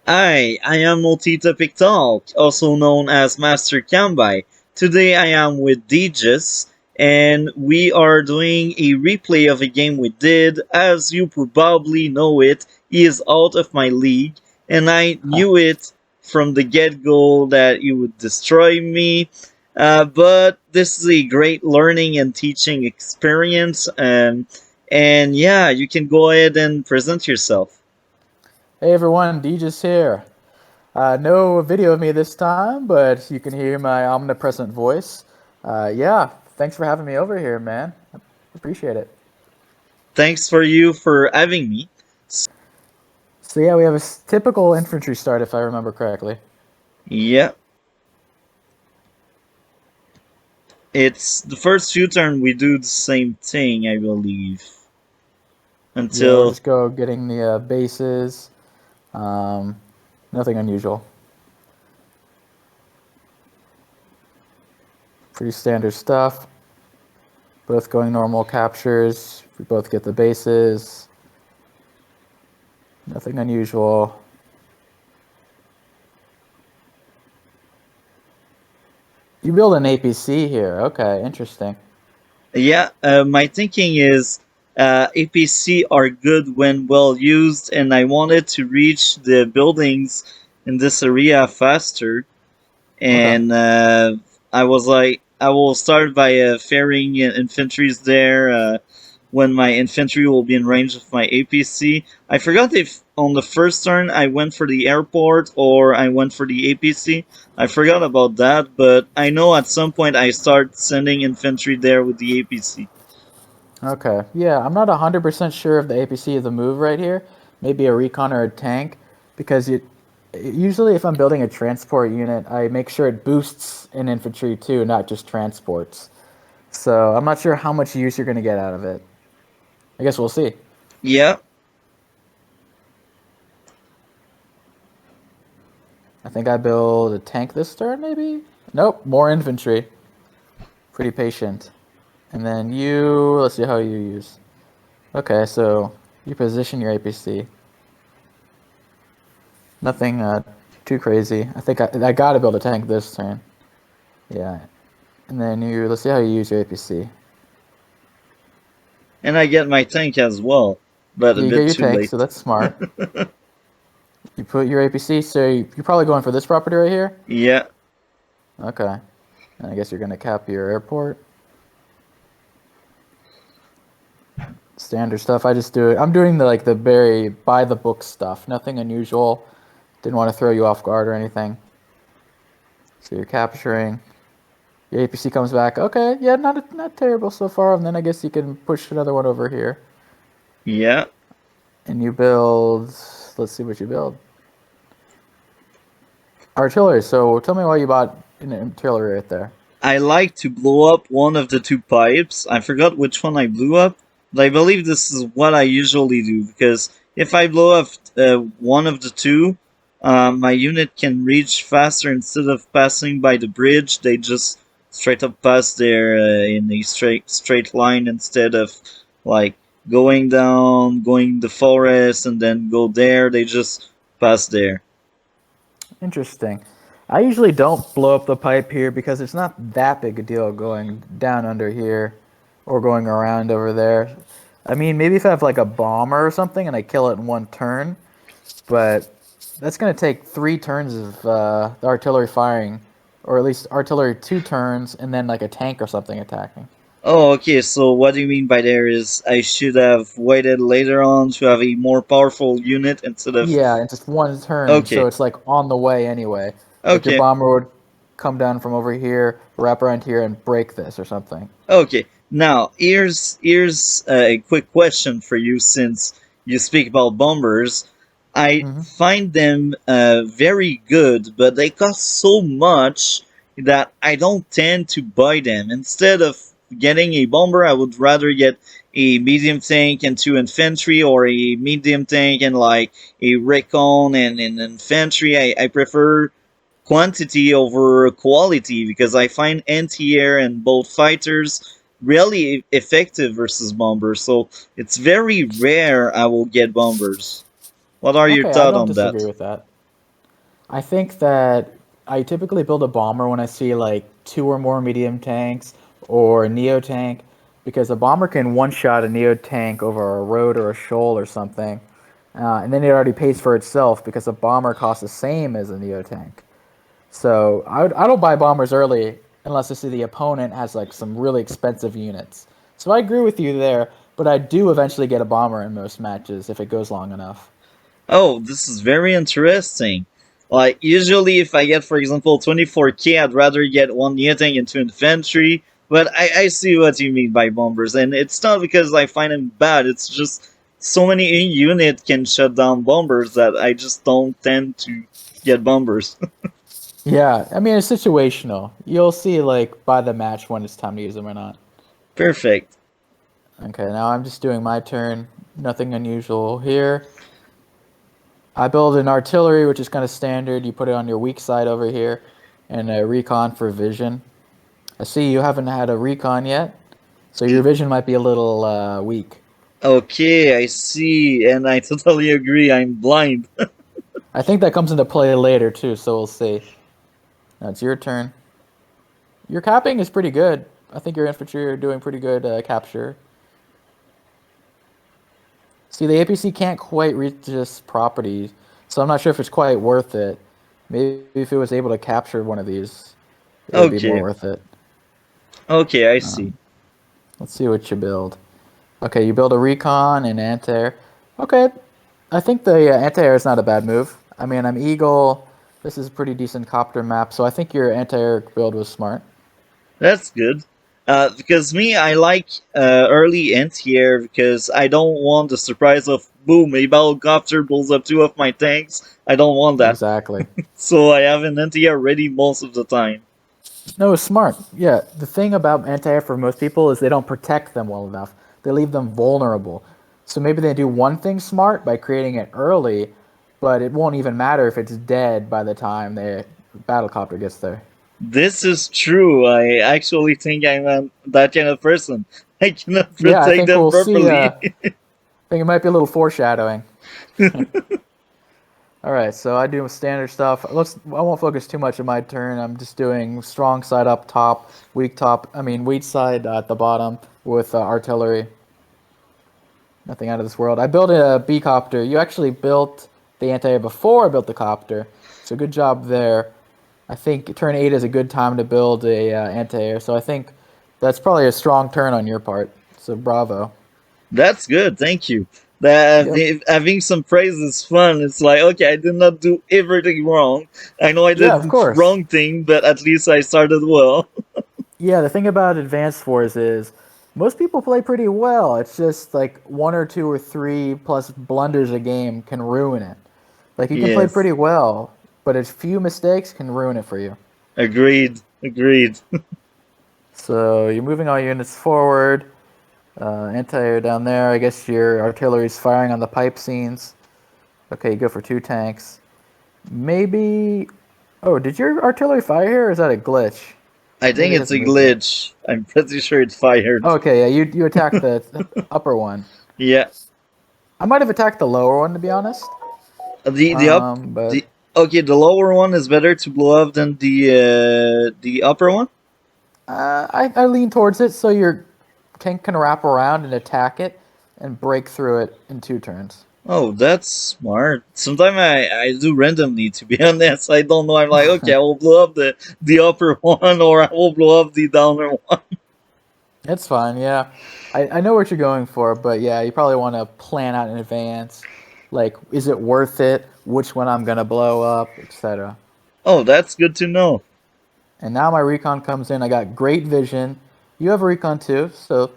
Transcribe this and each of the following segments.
I am Multi-Topic Talk, also known as Master Kanbei. Today I am with Deejus, and we are doing a replay of a game we did. As you probably know it, he is out of my league, and I knew it from the get-go that you would destroy me. But this is a great learning and teaching experience, and yeah, you can go ahead and present yourself. Hey everyone, Deejus here. No video of me this time, but you can hear my omnipresent voice. Yeah, thanks for having me over here, man. Appreciate it. Thanks for you for having me. So yeah, we have a typical infantry start, if I remember correctly. Yeah, it's the first few turns we do the same thing, I believe. Yeah, we'll Until just go getting the bases. Um, Nothing unusual. Pretty standard stuff. Both going normal captures. We both get the bases. Nothing unusual. You build an APC here. Okay, interesting. yeah, my thinking is APC are good when well used, and I wanted to reach the buildings in this area faster. Okay. And I was like, I will start by ferrying infantries there when my infantry will be in range of my APC. I forgot if on the first turn I went for the airport or I went for the APC. I forgot about that, but I know at some point I start sending infantry there with the APC. Okay. Yeah, I'm not 100% sure if the APC is a move right here. Maybe a recon or a tank, because usually if I'm building a transport unit, I make sure it boosts in infantry too, not just transports. So I'm not sure how much use you're going to get out of it. I guess we'll see. Yeah, I think I build a tank this turn, maybe? Nope, more infantry. Pretty patient. And then let's see how you use. Okay, so you position your APC. Nothing too crazy. I think I gotta build a tank this turn. Yeah. And then let's see how you use your APC. and I get my tank as well, but a Yeah, you get bit your too tank, so late. that's smart. You put your APC, so you're probably going for this property right here? Yeah, Okay. And I guess you're gonna cap your airport. Standard stuff. I just do it. I'm doing the very by the book stuff. Nothing unusual. Didn't want to throw you off guard or anything. So you're capturing. Your APC comes back. Okay, yeah, not terrible so far. And then I guess you can push another one over here. yeah. And you build. Let's see what you build. Artillery. So tell me why you bought an artillery right there. I like to blow up one of the two pipes. I forgot which one I blew up, but I believe this is what I usually do because if I blow up one of the two, my unit can reach faster instead of passing by the bridge. They just straight up pass there in a straight line instead of like going down, going the forest, and then go there. They just pass there. Interesting. I usually don't blow up the pipe here because it's not that big a deal going down under here or going around over there. I mean, maybe if I have like a bomber or something and I kill it in one turn, but that's going to take 3 turns of the artillery firing, or at least artillery 2 turns, and then like a tank or something attacking. Oh, okay. So what do you mean by there is I should have waited later on to have a more powerful unit instead of. Yeah, in just 1 turn, so Okay, it's like on the way anyway. Like your okay, bomber would come down from over here, wrap around here, and break this or something. okay. Now here's a quick question for you since you speak about bombers. I Hmm. find them very good, but they cost so much that I don't tend to buy them. Instead of getting a bomber, I would rather get a medium tank and two infantry, or a medium tank and like a recon and an infantry. I prefer quantity over quality because I find anti-air and both fighters really effective versus bombers. So it's very rare I will get bombers. What are your Okay, I thoughts don't on disagree that? with that. I think that I typically build a bomber when I see like two or more medium tanks or a neo tank, because a bomber can one shot a neo tank over a road or a shoal or something, and then it already pays for itself because a bomber costs the same as a neo tank. So I don't buy bombers early unless I see the opponent has like some really expensive units. So I agree with you there, but I do eventually get a bomber in most matches if it goes long enough. Oh, this is very interesting. Like, usually if I get, for example, 24k, I'd rather get one unit into infantry. But I see what you mean by bombers, and it's not because I find them bad, it's just so many units can shut down bombers that I just don't tend to get bombers. Yeah, I mean it's situational. You'll see like by the match when it's time to use them or not. Perfect. Okay, now I'm just doing my turn. Nothing unusual here. I build an artillery, which is kind of standard. You put it on your weak side over here, and a recon for vision. I see you haven't had a recon yet, so your vision might be a little weak. Okay, I see, and I totally agree, I'm blind. I think that comes into play later too, so we'll see. Now it's your turn. Your capping is pretty good. I think your infantry are doing pretty good capture. See, the APC can't quite reach this property, so I'm not sure if it's quite worth it. Maybe if it was able to capture one of these, it would be more Okay, worth it. okay, I see. Um, let's see what you build. Okay, you build a recon and anti-air. Okay, I think the anti-air is not a bad move. I mean, I'm Eagle. This is a pretty decent copter map, so I think your anti-air build was smart. That's good. Because me, I like early anti-air because I don't want the surprise of boom, a helicopter blows up two of my tanks. I don't want that. Exactly. So I have an anti-air ready most of the time. No, it's smart. Yeah, the thing about anti-air for most people is they don't protect them well enough. They leave them vulnerable. So maybe they do one thing smart by creating it early, but it won't even matter if it's dead by the time the battlecopter gets there. This is true. I actually think I'm that kind of person. I cannot Yeah, I protect think them we'll see. properly. I think it might be a little foreshadowing. All right, so I do standard stuff. I won't focus too much on my turn. I'm just doing strong side up top, weak top. I mean, weak side at the bottom with artillery. Nothing out of this world. I built a B copter. You actually built the anti-air before I built the copter, so good job there. I think turn 8 is a good time to build a anti-air, so I think that's probably a strong turn on your part. So bravo. That's good. Thank you. That Yep. having some praise is fun. It's like, okay, I did not do everything wrong. I know I Yeah, did of the course. wrong thing, but at least I started well. Yeah, the thing about advanced fours is most people play pretty well. It's just like one or two or three plus blunders a game can ruin it. Like you can play Yes, pretty well, but a few mistakes can ruin it for you. agreed. Agreed. So you're moving all units forward. Anti-air down there. I guess your artillery's firing on the pipe scenes. Okay, you go for two tanks. Maybe. Oh, did your artillery fire here, or is that a glitch? I Maybe think it it's a hasn't moved yet. glitch. I'm pretty sure it fired. Okay, yeah, you attacked the upper one. Yeah. I might have attacked the lower one to be honest. The up But the okay. The lower one is better to blow up than the upper one. I lean towards it so your tank can wrap around and attack it and break through it in two turns. Oh, that's smart. Sometimes I do randomly. To be honest, I don't know. I'm like, okay, I will blow up the upper one, or I will blow up the downer one. It's fine, yeah. I know what you're going for, but yeah, you probably want to plan out in advance. Like, is it worth it? Which one I'm gonna blow up, etc. Oh, that's good to know. And now my recon comes in. I got great vision. You have a recon too, so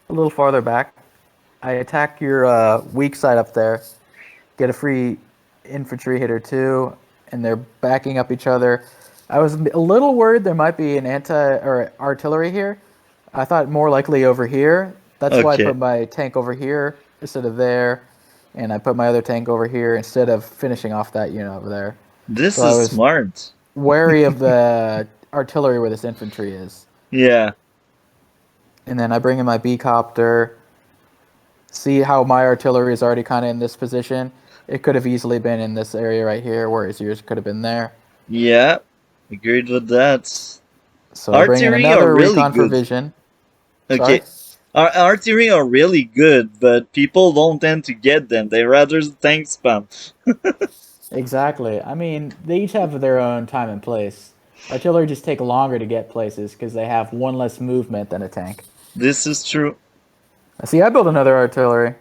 a little farther back. I attack your weak side up there. Get a free infantry hitter too, and they're backing up each other. I was a little worried there might be an anti or artillery here. I thought more likely over here. That's why I Okay, put my tank over here instead of there, and I put my other tank over here instead of finishing off that unit over there. this So I is was smart. wary of the artillery where this infantry is. Yeah, And then I bring in my B copter, see how my artillery is already kind of in this position. It could have easily been in this area right here, whereas yours could have been there. Yeah, agreed with that. So I bring in Artillery are another really recon for good. vision. Sorry? Okay. Artillery are really good, but people don't tend to get them. They rather tank spam. Exactly. I mean, they each have their own time and place. Artillery just take longer to get places because they have one less movement than a tank. This is true. See, I built another artillery.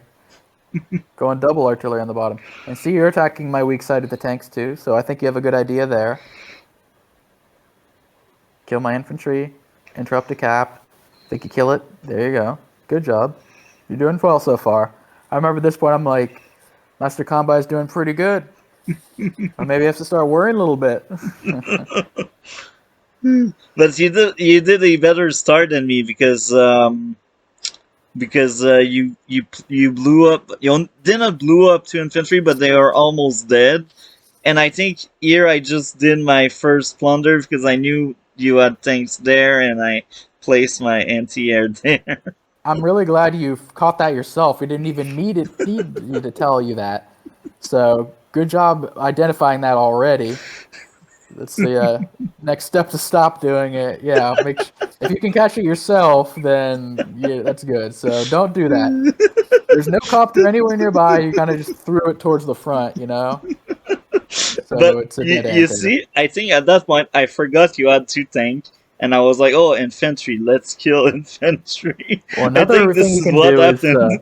Going double artillery on the bottom. And see, you're attacking my weak side of the tanks too, so I think you have a good idea there. Kill my infantry, interrupt a cap. Think you kill it. There you go. Good job. You're doing well so far. I remember this point, I'm like, Master Kanbei is doing pretty good. Or maybe I have to start worrying a little bit. But you did a better start than me because you blew up you didn't blew up two infantry, but they are almost dead. And I think here I just did my first plunder because I knew you had tanks there, and I placed my anti-air there. I'm really glad you caught that yourself. We didn't even need you to tell you that. So good job identifying that already. That's the next step to stop doing it. Yeah, if you can catch it yourself, then yeah, that's good. So don't do that. There's no copter anywhere nearby. You kind of just threw it towards the front, you know. So But it's a dead you end there. see, I think at that point I forgot you had two tanks, and I was like, "Oh, infantry, let's kill infantry." Well, I another think thing this you is can what do is happened.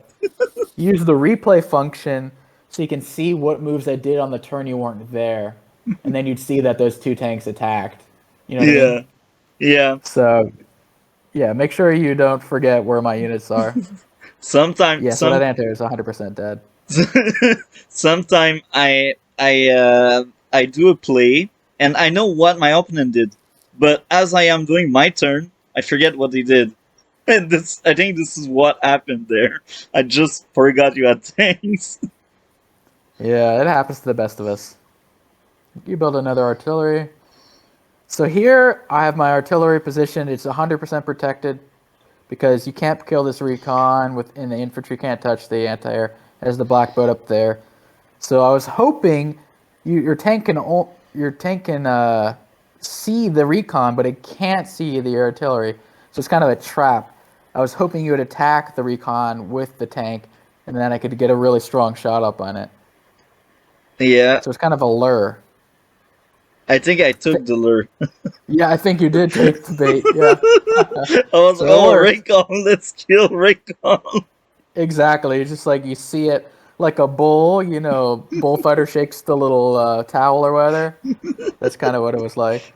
use the replay function so you can see what moves I did on the turn you weren't there, and then you'd see that those two tanks attacked. You know what I mean? Yeah, yeah. So yeah, make sure you don't forget where my units are. Sometime, Yeah, so that some ant is 100% dead. sometime I do a play, and I know what my opponent did, but as I am doing my turn, I forget what he did. And I think this is what happened there. I just forgot you had tanks. Yeah, it happens to the best of us. You build another artillery. So here I have my artillery positioned. It's 100% protected because you can't kill this recon and the infantry can't touch the anti-air. There's the black boat up there. So I was hoping your tank can see the recon, but it can't see the artillery. So it's kind of a trap. I was hoping you would attack the recon with the tank, and then I could get a really strong shot up on it. Yeah, So it's kind of a lure. I think I took the lure. Yeah, I think you did take the bait. Yeah. I was So it oh worked. Raycon, let's kill Raycon. Exactly. It's just like you see it like a bull, you know, bullfighter shakes the little towel or whatever. That's kind of what it was like.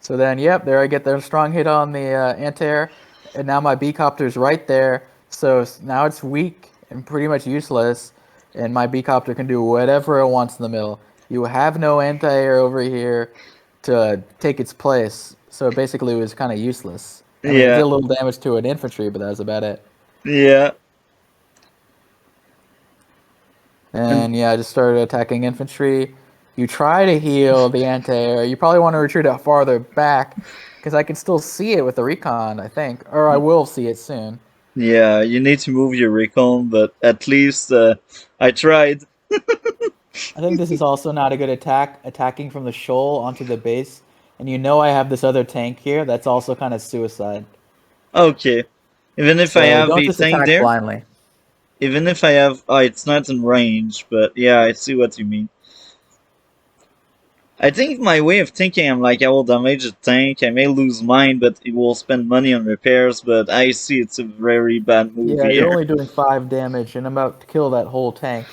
So then, yep, there I get the strong hit on the anti-air, and now my B-copter's right there. So now it's weak and pretty much useless, and my B-copter can do whatever it wants in the middle. You have no anti-air over here to take its place, so basically it was kind of useless. I mean, it did Yeah, a little damage to an infantry, but that was about it. yeah. And And yeah, I just started attacking infantry. You try to heal the anti-air. You probably want to retreat it farther back because I can still see it with the recon, I think, or I will see it soon. yeah, you need to move your recon, but at least I tried. I think this is also not a good attacking from the shoal onto the base. And you know I have this other tank here. That's also kind of suicide. Okay. Even if I So have don't a just tank attack there? blindly. Even if I have... Oh, it's not in range, but yeah, I see what you mean. I think my way of thinking, I'm like, I will damage a tank, I may lose mine, but it will spend money on repairs, but I see it's a very bad move Yeah, you're here. only doing 5 damage, and I'm about to kill that whole tank.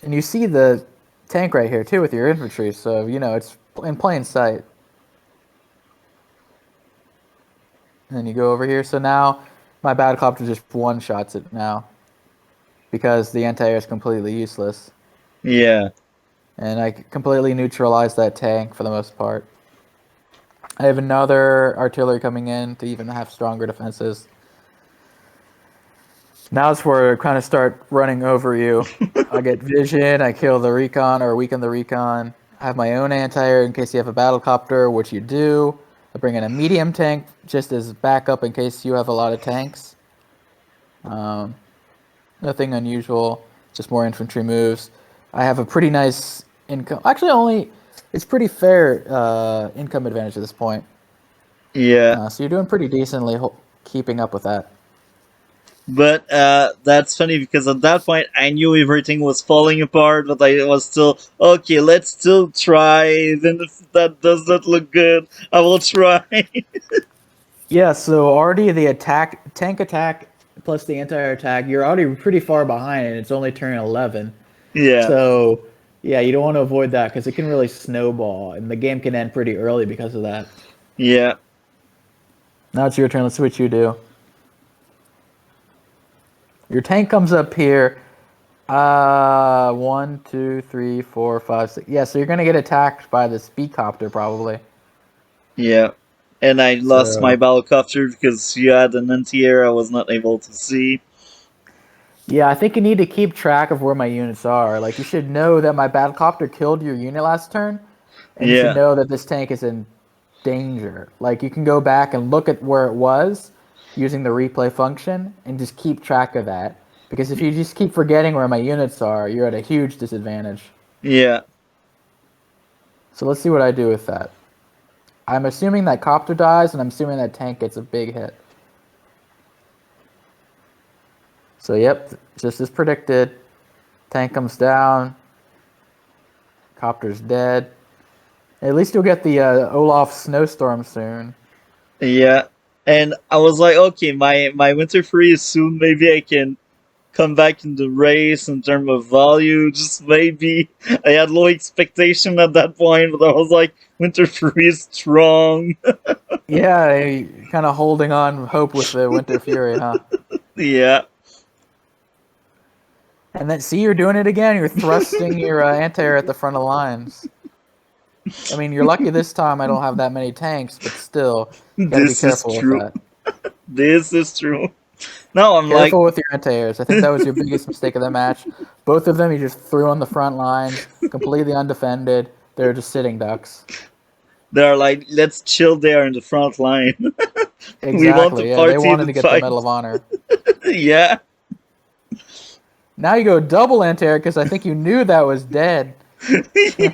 And you see the tank right here, too, with your infantry. So, you know, it's in plain sight. And then you go over here. So now my battlecopter just one-shots it now because the anti-air is completely useless. Yeah. And I completely neutralized that tank for the most part. I have another artillery coming in to even have stronger defenses. Now it's where I kind of start running over you. I get vision, I kill the recon or weaken the recon. I have my own anti-air in case you have a battlecopter, which you do. I bring in a medium tank just as backup in case you have a lot of tanks. Nothing unusual. just more infantry moves. I have a pretty nice income. Actually, only it's pretty fair income advantage at this point. Yeah. So you're doing pretty decently keeping up with that. But that's funny because at that point I knew everything was falling apart, but I was still okay. Let's still try, even if that does not look good. I will try. Yeah, so already the tank attack plus the anti-air attack, you're already pretty far behind, and it's only turn 11. Yeah, So yeah, you don't want to avoid that because it can really snowball, and the game can end pretty early because of that. yeah, Now it's your turn. Let's see what you do. Your tank comes up here. One, two, three, four, five, six. Yeah, so you're gonna get attacked by the speed copter probably. yeah. And I lost my So battlecopter because you had an anti-air I was not able to see. yeah, I think you need to keep track of where my units are. Like you should know that my battlecopter killed your unit last turn, and you should Yeah, know that this tank is in danger. Like you can go back and look at where it was using the replay function and just keep track of that. Because if you just keep forgetting where my units are, you're at a huge disadvantage. yeah, So let's see what I do with that. I'm assuming that copter dies, and I'm assuming that tank gets a big hit. So yep, just as predicted. Tank comes down. Copter's dead. At least you'll get the Olaf snowstorm soon. yeah. And I was like, okay, my winter free is soon. Maybe I can come back in the race in terms of value. Just maybe. I had low expectation at that point, but I was like, winter free is strong. Yeah, kind of holding on hope with the Winter Fury, huh? Yeah. And then see, you're doing it again. You're thrusting your anti-air at the front of the lines. I mean, you're lucky this time I don't have that many tanks, but still, you got to be This is careful with true. that. This is true. Now I'm like, Careful with your anti-airs. I think that was your biggest mistake of the match. Both of them you just threw on the front lines, completely undefended. They're just sitting ducks. they're like, let's chill there in the front line. We want to Exactly. Yeah, they party wanted the to get the fight. Medal of Honor. Yeah. Now you go double anti-air because I think you knew that was dead. Yeah.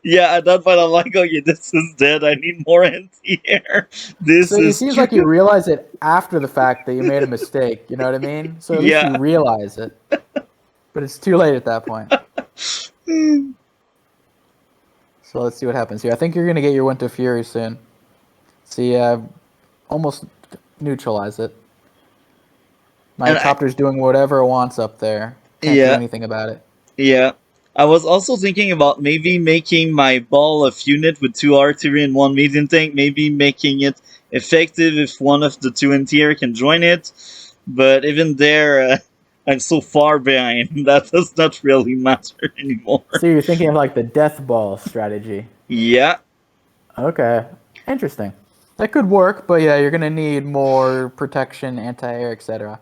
Yeah, at that point I'm like, okay, this is dead. I need more anti-air. So This it is seems true. like you realize it after the fact that you made a mistake. You know what I mean? So at least you Yeah. realize it, but it's too late at that point. So let's see what happens here. I think you're gonna get your Winter Fury soon. See, almost neutralize it. My And I, copter's doing whatever it wants up there. Can't do yeah, anything about it. yeah. I was also thinking about maybe making my ball of unit with two artillery and one medium tank, maybe making it effective if one of the two interior can join it. But even there, I'm so far behind that does not really matter anymore. So you're thinking of like the death ball strategy. Yeah, Okay, interesting. That could work, but yeah, you're gonna need more protection, anti-air, etc.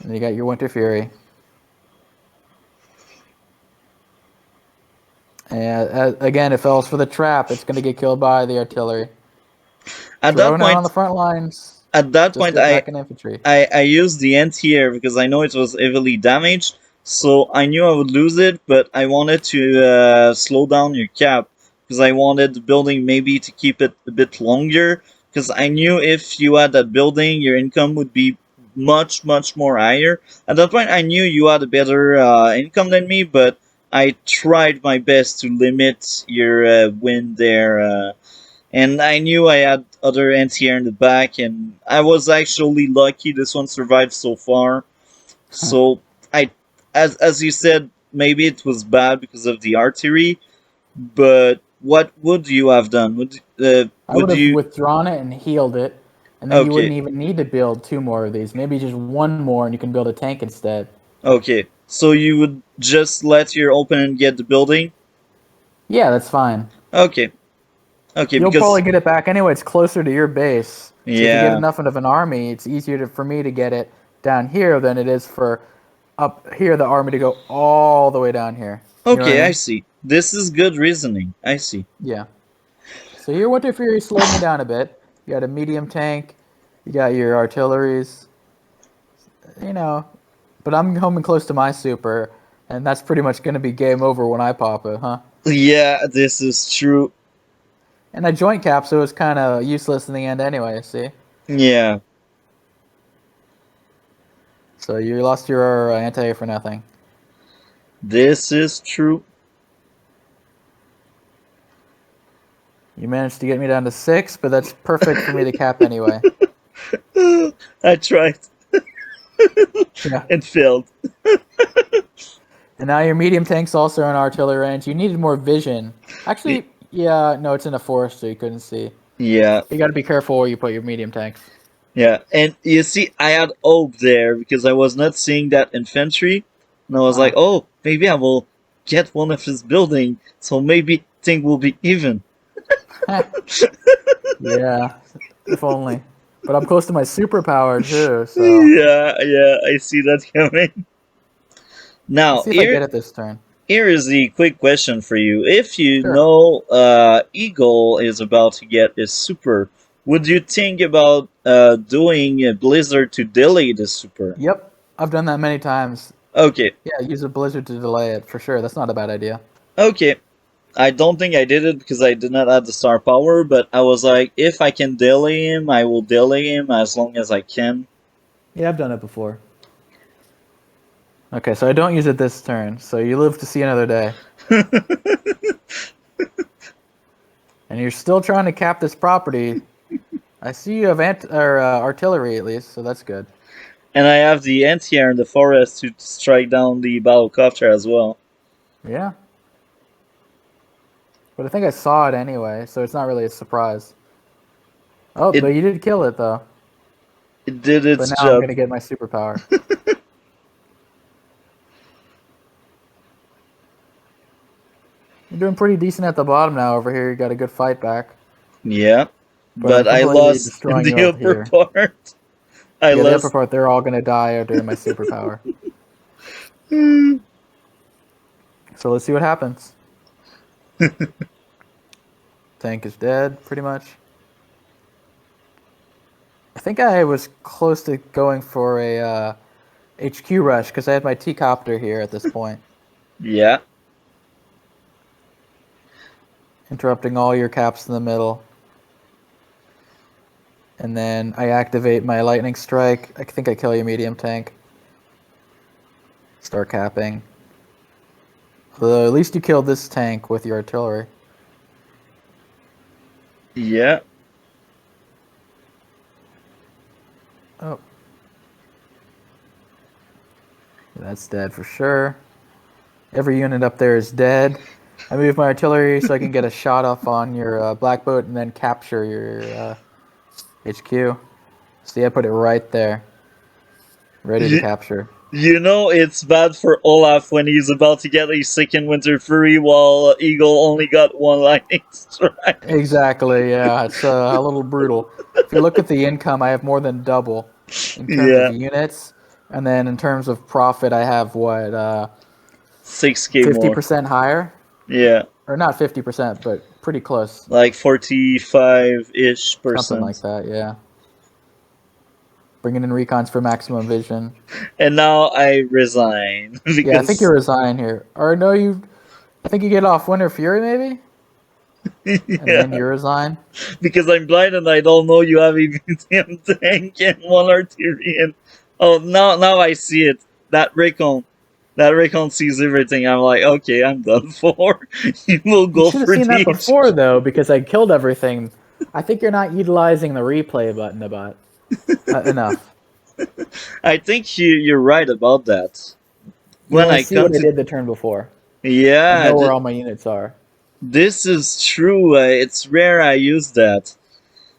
And you got your Winter Fury. And again, if it falls for the trap, it's gonna get killed by the artillery. at that Throwing it on point, the front lines. at that Just point, attack an infantry. I used the anti-air because I know it was heavily damaged, so I knew I would lose it, but I wanted to slow down your cap because I wanted the building maybe to keep it a bit longer because I knew if you had that building, your income would be much, much more higher. At that point, I knew you had a better income than me, but I tried my best to limit your win there. And I knew I had other ants here in the back, and I was actually lucky this one survived so far. So I, as you said, maybe it was bad because of the artery, but what would you have done? I would Would have you? withdrawn it and healed it, and then you wouldn't Okay, even need to build two more of these. Maybe just one more, and you can build a tank instead. okay. So you would just let your opponent get the building? Yeah, that's fine. Okay, okay, You'll probably because get it back anyway. It's closer to your base. So if you get yeah. enough of an army, it's easier for me to get it down here than it is for up here the army to go all the way down here. You know what I Okay, I mean? see. This is good reasoning. I see. Yeah. So your Winter Fury slowed me down a bit. You got a medium tank. You got your artilleries. You know, But I'm coming close to my super, and that's pretty much going to be game over when I pop it, huh? Yeah, this is true. And I joint cap, so it's kind of useless in the end anyway, see? Yeah, So you lost your anti-air for nothing. this is true. You managed to get me down to 6, but that's perfect for me to cap anyway. I tried Yeah. and failed. And now your medium tank's also in artillery range. You needed more vision. Y- Actually, yeah, no, it's in a forest, so you couldn't see. Yeah, You got to be careful where you put your medium tanks. yeah. And you see, I had hope there because I was not seeing that infantry. And I was like, Uh, oh, maybe I will get one of his building. So maybe thing will be even. yeah, if only. But I'm close to my superpower too, so Yeah, yeah, I see that coming. let's Now, see if I get it this turn. here is the quick question for you. If you Sure. know Eagle is about to get his super, would you think about doing a Blizzard to delay the super? Yep, I've done that many times. Okay, Yeah, use a blizzard to delay it for sure. That's not a bad idea. okay. I don't think I did it because I did not have the star power, but I was like, if I can delay him, I will delay him as long as I can. Yeah, I've done it before. Okay, so I don't use it this turn. So you live to see another day. And you're still trying to cap this property. I see you have artillery at least, so that's good. And I have the anti-air in the forest to strike down the battlecopter as well. Yeah. But I think I saw it anyway, so it's not really a surprise. Oh, It but you did kill it though. it did But its now I'm job. gonna get my superpower. You're doing pretty decent at the bottom now over here. You got a good fight back. Yeah, But I'm but I completely lost in destroying you the up upper here. part. I Yeah, the upper lost. part, they're all gonna die during my superpower. So let's see what happens. Tank is dead, pretty much. I think I was close to going for a HQ rush because I had my T-copter here at this point, Yeah, interrupting all your caps in the middle. And then I activate my lightning strike. I think I kill your medium tank. Start capping. Although at least you killed this tank with your artillery. yeah. Oh. That's dead for sure. Every unit up there is dead. I move my artillery so I can get a shot off on your black boat and then capture your HQ. See, I put it right there, ready to You, capture. you know it's bad for Olaf when he's about to get a second Winter Fury while Eagle only got one lightning strike. Exactly, yeah. It's a little brutal. If you look at the income, I have more than double in terms of Yeah, units. And then in terms of profit, I have what, 6K more. 50% higher? Yeah, Or not 50%, but pretty close. like 45 ish Something like percent. that, yeah. Bringing in recons for maximum vision. And now I resign Yeah, I think you because resign here. Or no, I think you get off Winter Fury, maybe? And then yeah, you resign? because I'm blind and I don't know you have a museum tank and one artillery. And oh, now I see it. That recon, that recon sees everything. I'm like, okay, I'm done for. You will You go should have for seen that the before, HQ. though, because I killed everything. I think you're not utilizing the replay button about enough. I think you're right about that. You When only I see come what I to did the turn before. I yeah, know where all my units are. this is true. It's rare I use that.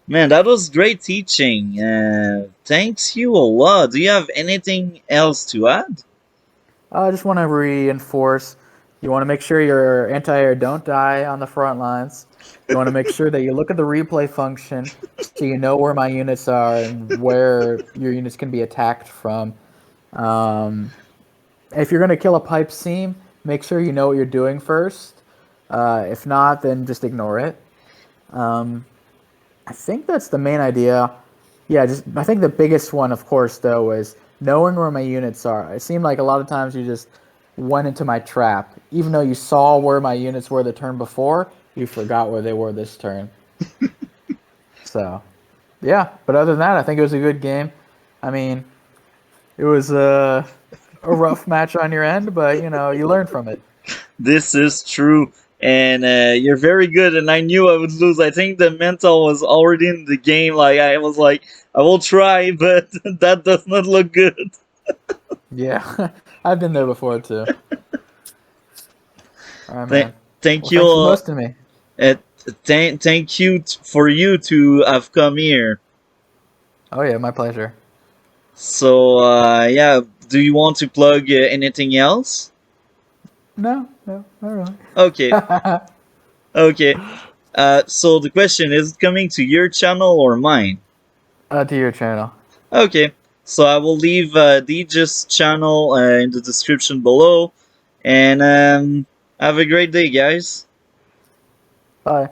Man, that was great teaching. Thanks you a lot. Do you have anything else to add? I just want to reinforce. You want to make sure your anti-air don't die on the front lines. You want to make sure that you look at the replay function so you know where my units are and where your units can be attacked from. Um, if you're going to kill a pipe seam, make sure you know what you're doing first. If not, then just ignore it. Um, I think that's the main idea. Yeah, just I think the biggest one, of course, though, is knowing where my units are. It seemed like a lot of times you just went into my trap, even though you saw where my units were the turn before. You forgot where they were this turn. So, yeah. But other than that, I think it was a good game. I mean, it was a rough match on your end, but you learn from it. This is true. And you're very good, and I knew I would lose. I think the mental was already in the game. Like I was like, I will try, but that does not look good. Yeah, I've been there before too. All right, Th- man. thank Well, you. thanks for hosting me. Uh, thank you for you to have come here. Oh yeah, my pleasure. So yeah, do you want to plug anything else? No, no, not really. Okay, okay. So the question is it coming to your channel or mine? To your channel. Okay, so I will leave Deejus channel in the description below, and have a great day, guys. Bye.